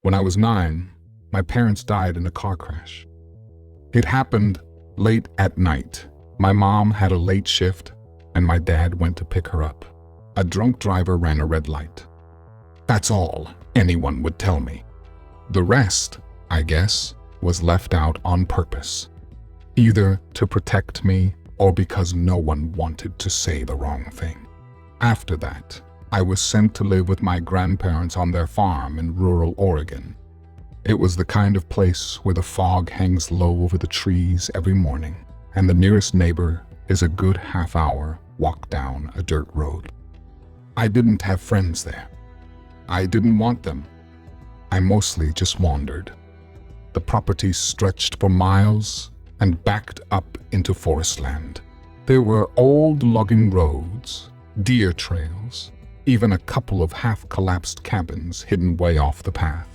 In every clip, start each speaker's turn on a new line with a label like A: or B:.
A: When I was 9, my parents died in a car crash. It happened late at night. My mom had a late shift, and my dad went to pick her up. A drunk driver ran a red light. That's all anyone would tell me. The rest, I guess, was left out on purpose, either to protect me or because no one wanted to say the wrong thing. After that, I was sent to live with my grandparents on their farm in rural Oregon. It was the kind of place where the fog hangs low over the trees every morning, and the nearest neighbor is a good half-hour walk down a dirt road. I didn't have friends there. I didn't want them. I mostly just wandered. The property stretched for miles and backed up into forest land. There were old logging roads, deer trails, even a couple of half-collapsed cabins hidden way off the path.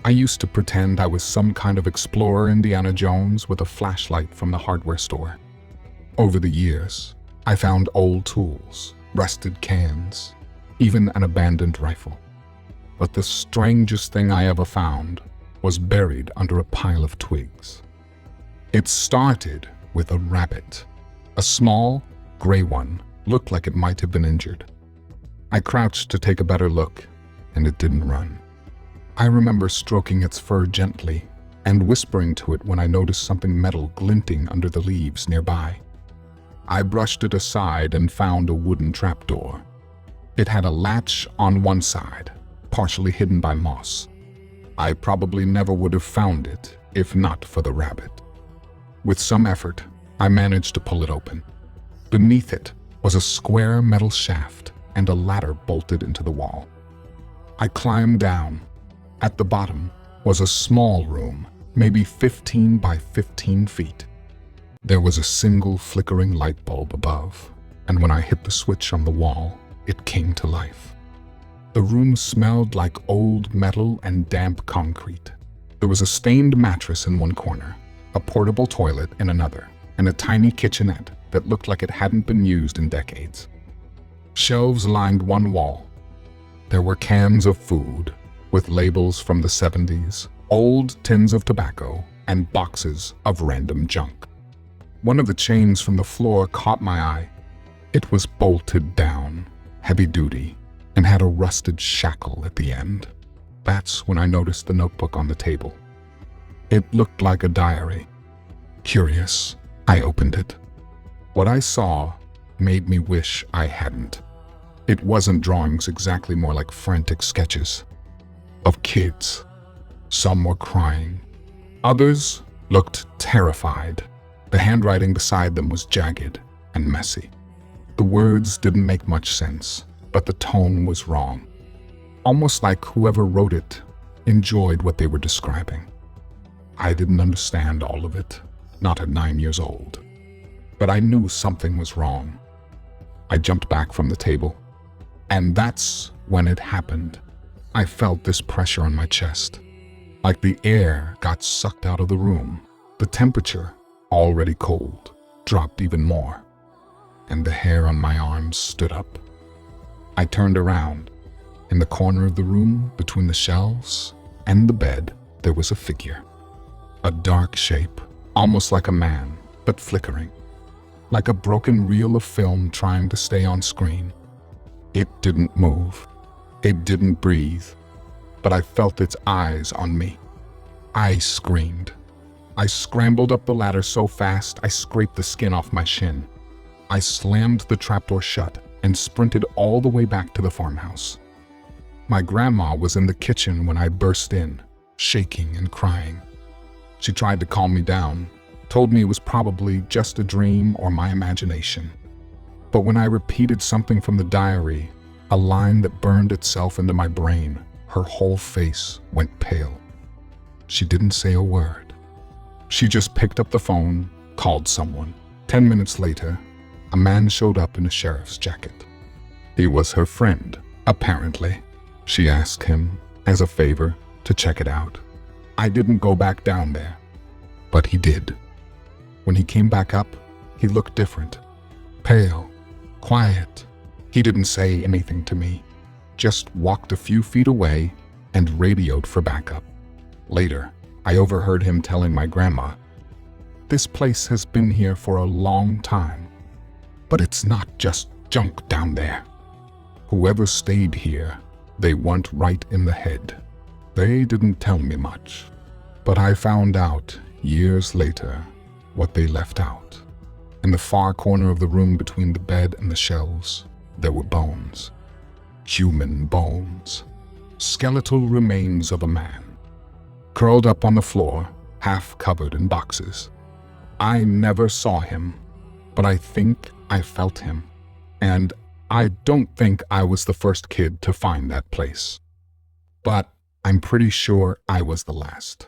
A: I used to pretend I was some kind of explorer Indiana Jones with a flashlight from the hardware store. Over the years, I found old tools, rusted cans, even an abandoned rifle. But the strangest thing I ever found was buried under a pile of twigs. It started with a rabbit. A small, gray one looked like it might have been injured. I crouched to take a better look, and it didn't run. I remember stroking its fur gently and whispering to it when I noticed something metal glinting under the leaves nearby. I brushed it aside and found a wooden trapdoor. It had a latch on one side, partially hidden by moss. I probably never would have found it if not for the rabbit. With some effort, I managed to pull it open. Beneath it was a square metal shaft and a ladder bolted into the wall. I climbed down. At the bottom was a small room, maybe 15 by 15 feet. There was a single flickering light bulb above, and when I hit the switch on the wall, it came to life. The room smelled like old metal and damp concrete. There was a stained mattress in one corner, a portable toilet in another, and a tiny kitchenette that looked like it hadn't been used in decades. Shelves lined one wall. There were cans of food, with labels from the 70s, old tins of tobacco, and boxes of random junk. One of the chains from the floor caught my eye. It was bolted down, heavy-duty, and had a rusted shackle at the end. That's when I noticed the notebook on the table. It looked like a diary. Curious, I opened it. What I saw made me wish I hadn't. It wasn't drawings exactly, more like frantic sketches of kids. Some were crying. Others looked terrified. The handwriting beside them was jagged and messy. The words didn't make much sense, but the tone was wrong. Almost like whoever wrote it enjoyed what they were describing. I didn't understand all of it, not at 9 years old. But I knew something was wrong. I jumped back from the table. And that's when it happened. I felt this pressure on my chest, like the air got sucked out of the room. The temperature, already cold, dropped even more, and the hair on my arms stood up. I turned around. In the corner of the room, between the shelves and the bed, there was a figure. A dark shape, almost like a man, but flickering, like a broken reel of film trying to stay on screen. It didn't move. It didn't breathe, but I felt its eyes on me. I screamed. I scrambled up the ladder so fast I scraped the skin off my shin. I slammed the trapdoor shut and sprinted all the way back to the farmhouse. My grandma was in the kitchen when I burst in, shaking and crying. She tried to calm me down, told me it was probably just a dream or my imagination. But when I repeated something from the diary, a line that burned itself into my brain, her whole face went pale. She didn't say a word. She just picked up the phone, called someone. 10 minutes later, a man showed up in a sheriff's jacket. He was her friend, apparently. She asked him, as a favor, to check it out. I didn't go back down there, but he did. When he came back up, he looked different. Pale, quiet. He didn't say anything to me, just walked a few feet away and radioed for backup. Later, I overheard him telling my grandma, "This place has been here for a long time, but it's not just junk down there. Whoever stayed here, they weren't right in the head." They didn't tell me much, but I found out years later what they left out. In the far corner of the room between the bed and the shelves, there were bones. Human bones. Skeletal remains of a man, curled up on the floor, half covered in boxes. I never saw him, but I think I felt him. And I don't think I was the first kid to find that place. But I'm pretty sure I was the last.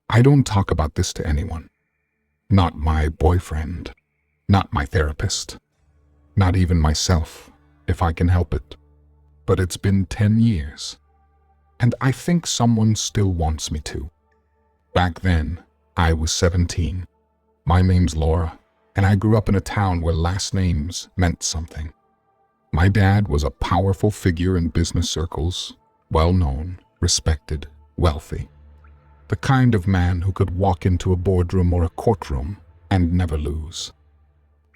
A: I don't talk about this to anyone. Not my boyfriend, not my therapist, not even myself, if I can help it. But it's been 10 years, and I think someone still wants me to. Back then, I was 17. My name's Laura, and I grew up in a town where last names meant something. My dad was a powerful figure in business circles, well-known, respected, wealthy. The kind of man who could walk into a boardroom or a courtroom and never lose.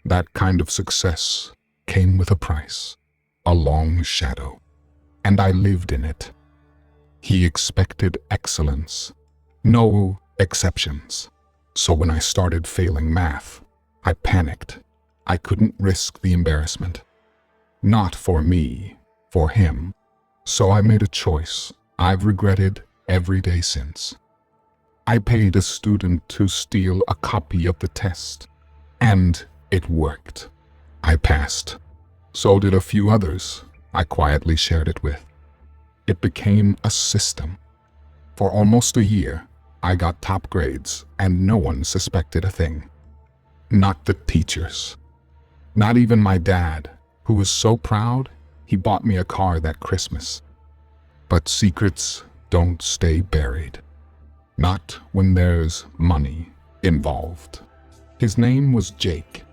A: That kind of success came with a price, a long shadow, and I lived in it. He expected excellence, no exceptions. So when I started failing math, I panicked. I couldn't risk the embarrassment. Not for me, for him. So I made a choice I've regretted every day since. I paid a student to steal a copy of the test, and it worked. I passed. So did a few others I quietly shared it with. It became a system. For almost a year, I got top grades, and no one suspected a thing. Not the teachers. Not even my dad, who was so proud he bought me a car that Christmas. But secrets don't stay buried. Not when there's money involved. His name was Jake.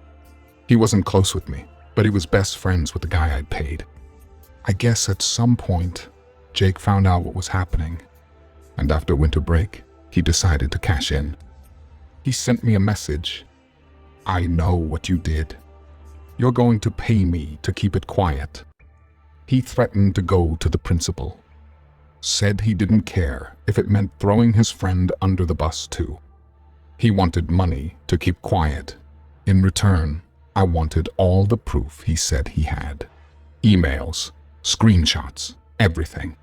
A: He wasn't close with me, but he was best friends with the guy I'd paid. I guess at some point, Jake found out what was happening, and after winter break, he decided to cash in. He sent me a message. "I know what you did. You're going to pay me to keep it quiet." He threatened to go to the principal. Said he didn't care if it meant throwing his friend under the bus too. He wanted money to keep quiet. In return, I wanted all the proof he said he had. Emails, screenshots, everything.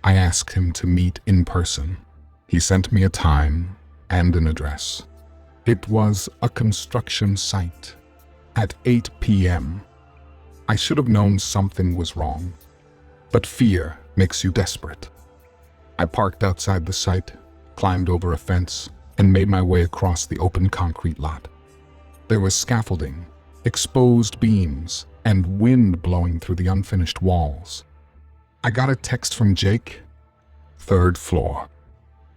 A: I asked him to meet in person. He sent me a time and an address. It was a construction site at 8 p.m. I should have known something was wrong, but fear makes you desperate. I parked outside the site, climbed over a fence, and made my way across the open concrete lot. There was scaffolding, exposed beams, and wind blowing through the unfinished walls. I got a text from Jake. "3rd floor.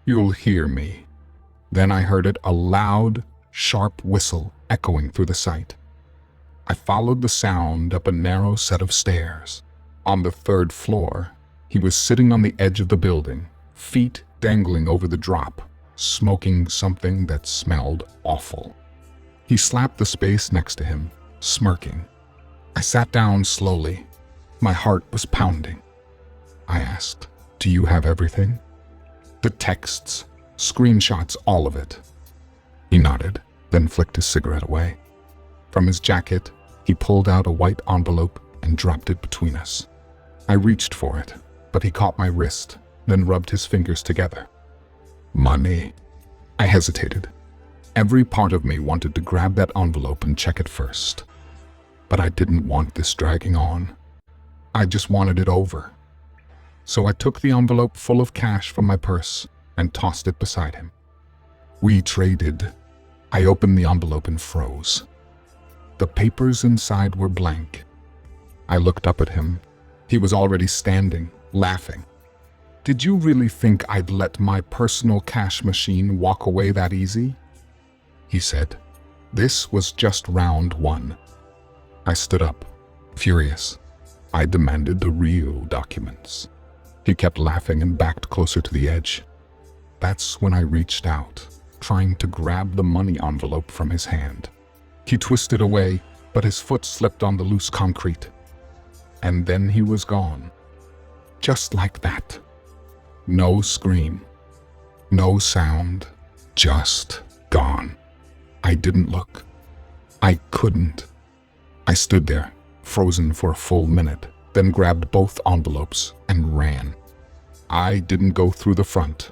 A: You'll hear me." Then I heard it, a loud, sharp whistle echoing through the site. I followed the sound up a narrow set of stairs. On the 3rd floor, he was sitting on the edge of the building, feet dangling over the drop, smoking something that smelled awful. He slapped the space next to him, smirking. I sat down slowly. My heart was pounding. I asked, "Do you have everything?" "The texts, screenshots, all of it." He nodded, then flicked his cigarette away. From his jacket, he pulled out a white envelope and dropped it between us. I reached for it, but he caught my wrist, then rubbed his fingers together. "Money." I hesitated. Every part of me wanted to grab that envelope and check it first. But I didn't want this dragging on. I just wanted it over. So I took the envelope full of cash from my purse and tossed it beside him. We traded. I opened the envelope and froze. The papers inside were blank. I looked up at him. He was already standing, laughing. "Did you really think I'd let my personal cash machine walk away that easy?" he said. This was just round 1. I stood up, furious. I demanded the real documents. He kept laughing and backed closer to the edge. That's when I reached out, trying to grab the money envelope from his hand. He twisted away, but his foot slipped on the loose concrete. And then he was gone. Just like that. No scream. No sound. Just gone. I didn't look. I couldn't. I stood there, frozen for a full minute, then grabbed both envelopes and ran. I didn't go through the front.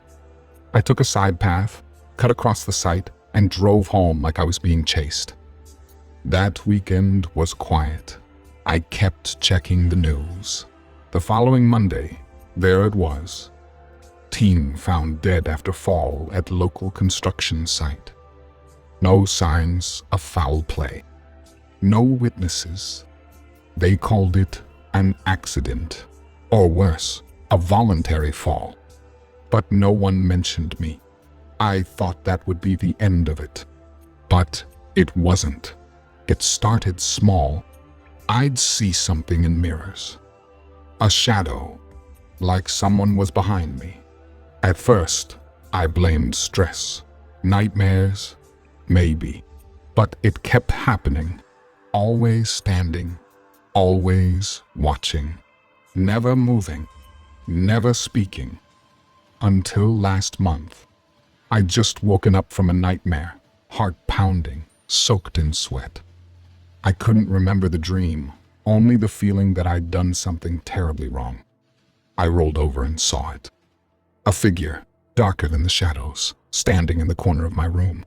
A: I took a side path, cut across the site, and drove home like I was being chased. That weekend was quiet. I kept checking the news. The following Monday, there it was. Teen found dead after fall at local construction site. No signs of foul play. No witnesses. They called it an accident, or worse, a voluntary fall. But no one mentioned me. I thought that would be the end of it. But it wasn't. It started small. I'd see something in mirrors. A shadow, like someone was behind me. At first, I blamed stress, nightmares, maybe. But it kept happening, always standing, always watching, never moving, never speaking. Until last month, I'd just woken up from a nightmare, heart pounding, soaked in sweat. I couldn't remember the dream, only the feeling that I'd done something terribly wrong. I rolled over and saw it. A figure, darker than the shadows, standing in the corner of my room.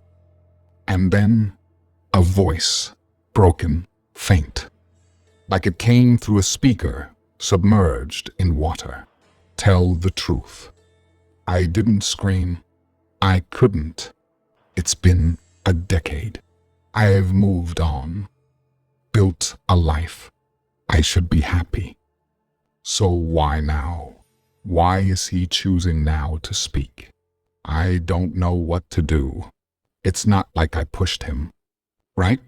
A: And then, a voice, broken, faint, like it came through a speaker, submerged in water. Tell the truth. I didn't scream. I couldn't. It's been a decade. I've moved on. Built a life. I should be happy. So why now? Why is he choosing now to speak? I don't know what to do. It's not like I pushed him, right?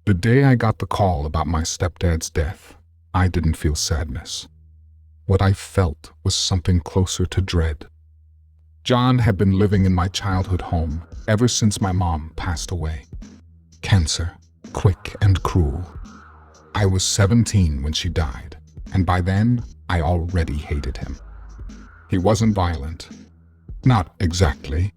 A: The day I got the call about my stepdad's death, I didn't feel sadness. What I felt was something closer to dread. John had been living in my childhood home ever since my mom passed away. Cancer, quick and cruel. I was 17 when she died, and by then, I already hated him. He wasn't violent. Not exactly.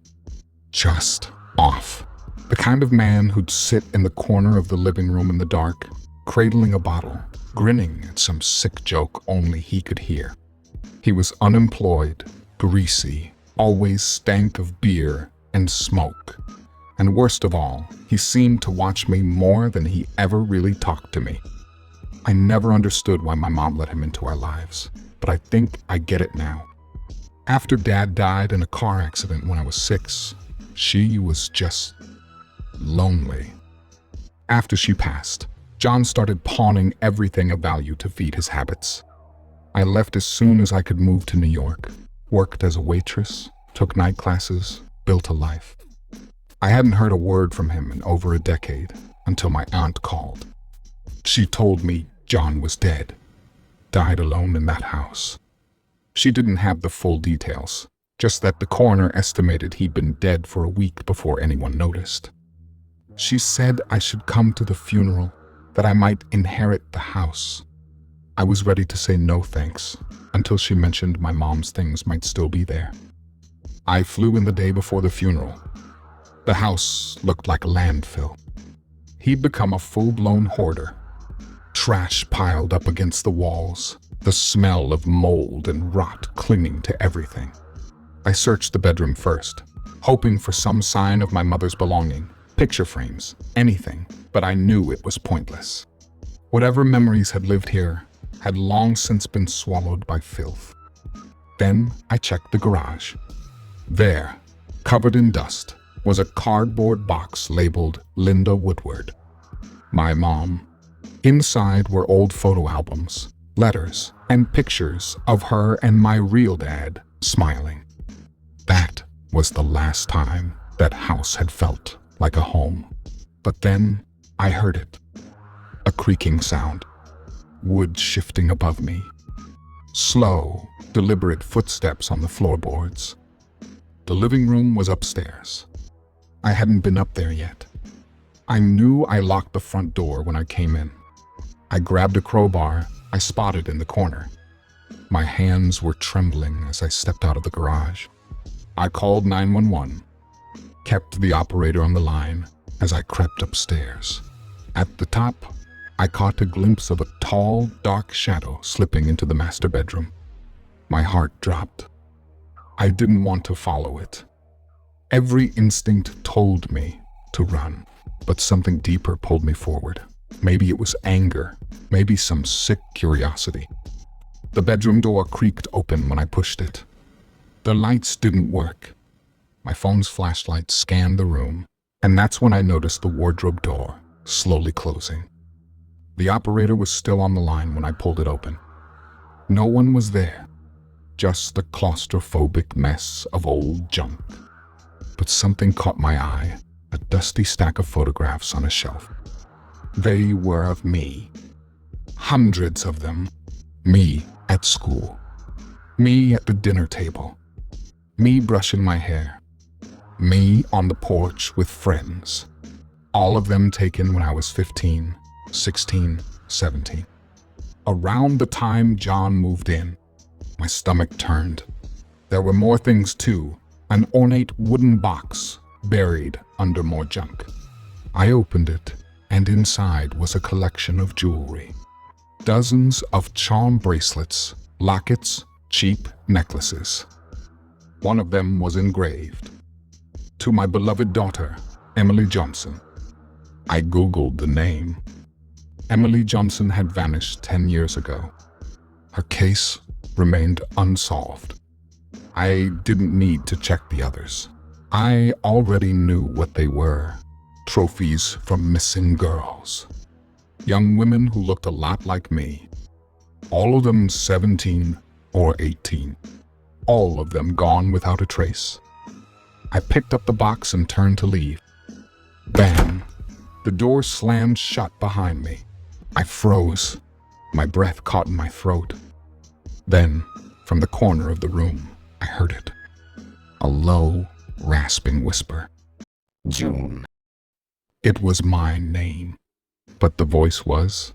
A: Just off. The kind of man who'd sit in the corner of the living room in the dark, cradling a bottle, grinning at some sick joke only he could hear. He was unemployed, greasy, always stank of beer and smoke. And worst of all, he seemed to watch me more than he ever really talked to me. I never understood why my mom let him into our lives, but I think I get it now. After Dad died in a car accident when I was 6, she was just lonely. After she passed, John started pawning everything of value to feed his habits. I left as soon as I could move to New York, worked as a waitress, took night classes, built a life. I hadn't heard a word from him in over a decade until my aunt called. She told me John was dead, died alone in that house. She didn't have the full details, just that the coroner estimated he'd been dead for a week before anyone noticed. She said I should come to the funeral, that I might inherit the house. I was ready to say no thanks, until she mentioned my mom's things might still be there. I flew in the day before the funeral. The house looked like a landfill. He'd become a full-blown hoarder. Trash piled up against the walls, the smell of mold and rot clinging to everything. I searched the bedroom first, hoping for some sign of my mother's belonging, picture frames, anything, but I knew it was pointless. Whatever memories had lived here had long since been swallowed by filth. Then I checked the garage. There, covered in dust, was a cardboard box labeled Linda Woodward. My mom. Inside were old photo albums, letters, and pictures of her and my real dad smiling. That was the last time that house had felt like a home. But then I heard it. A creaking sound. Wood shifting above me. Slow, deliberate footsteps on the floorboards. The living room was upstairs. I hadn't been up there yet. I knew I locked the front door when I came in. I grabbed a crowbar I spotted in the corner. My hands were trembling as I stepped out of the garage. I called 911, kept the operator on the line as I crept upstairs. At the top, I caught a glimpse of a tall, dark shadow slipping into the master bedroom. My heart dropped. I didn't want to follow it. Every instinct told me to run, but something deeper pulled me forward. Maybe it was anger, maybe some sick curiosity. The bedroom door creaked open when I pushed it. The lights didn't work. My phone's flashlight scanned the room, and that's when I noticed the wardrobe door slowly closing. The operator was still on the line when I pulled it open. No one was there, just a claustrophobic mess of old junk. But something caught my eye, a dusty stack of photographs on a shelf. They were of me. Hundreds of them. Me at school. Me at the dinner table. Me brushing my hair. Me on the porch with friends. All of them taken when I was 15, 16, 17. Around the time John moved in, my stomach turned. There were more things too, an ornate wooden box buried under more junk. I opened it, and inside was a collection of jewelry. Dozens of charm bracelets, lockets, cheap necklaces. One of them was engraved. To my beloved daughter, Emily Johnson. I Googled the name. Emily Johnson had vanished 10 years ago. Her case remained unsolved. I didn't need to check the others. I already knew what they were. Trophies from missing girls. Young women who looked a lot like me. All of them 17 or 18. All of them gone without a trace. I picked up the box and turned to leave. Bam! The door slammed shut behind me. I froze. My breath caught in my throat. Then, from the corner of the room, I heard it. A low, rasping whisper. June. It was my name. But the voice was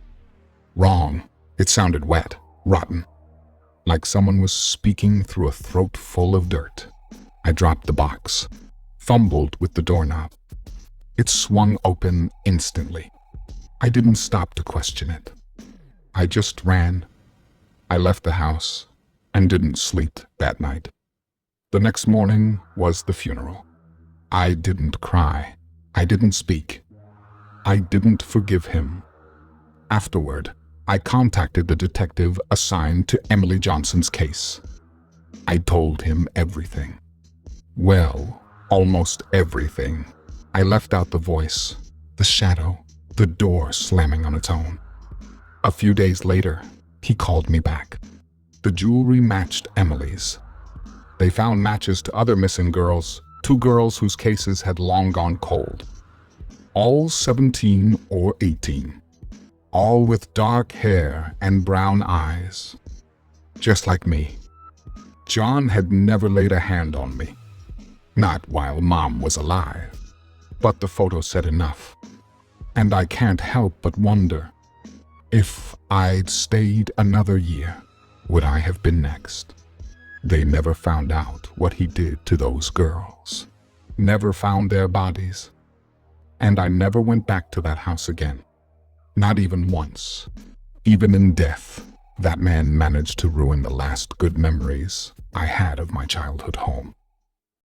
A: wrong. It sounded wet, rotten, like someone was speaking through a throat full of dirt. I dropped the box, fumbled with the doorknob. It swung open instantly. I didn't stop to question it. I just ran. I left the house and didn't sleep that night. The next morning was the funeral. I didn't cry. I didn't speak. I didn't forgive him. Afterward, I contacted the detective assigned to Emily Johnson's case. I told him everything. Well, almost everything. I left out the voice, the shadow, the door slamming on its own. A few days later, he called me back. The jewelry matched Emily's. They found matches to other missing girls, 2 girls whose cases had long gone cold. All 17 or 18. All with dark hair and brown eyes. Just like me. John had never laid a hand on me. Not while Mom was alive. But the photo said enough. And I can't help but wonder, if I'd stayed another year, would I have been next? They never found out what he did to those girls. Never found their bodies. And I never went back to that house again. Not even once. Even in death, that man managed to ruin the last good memories I had of my childhood home.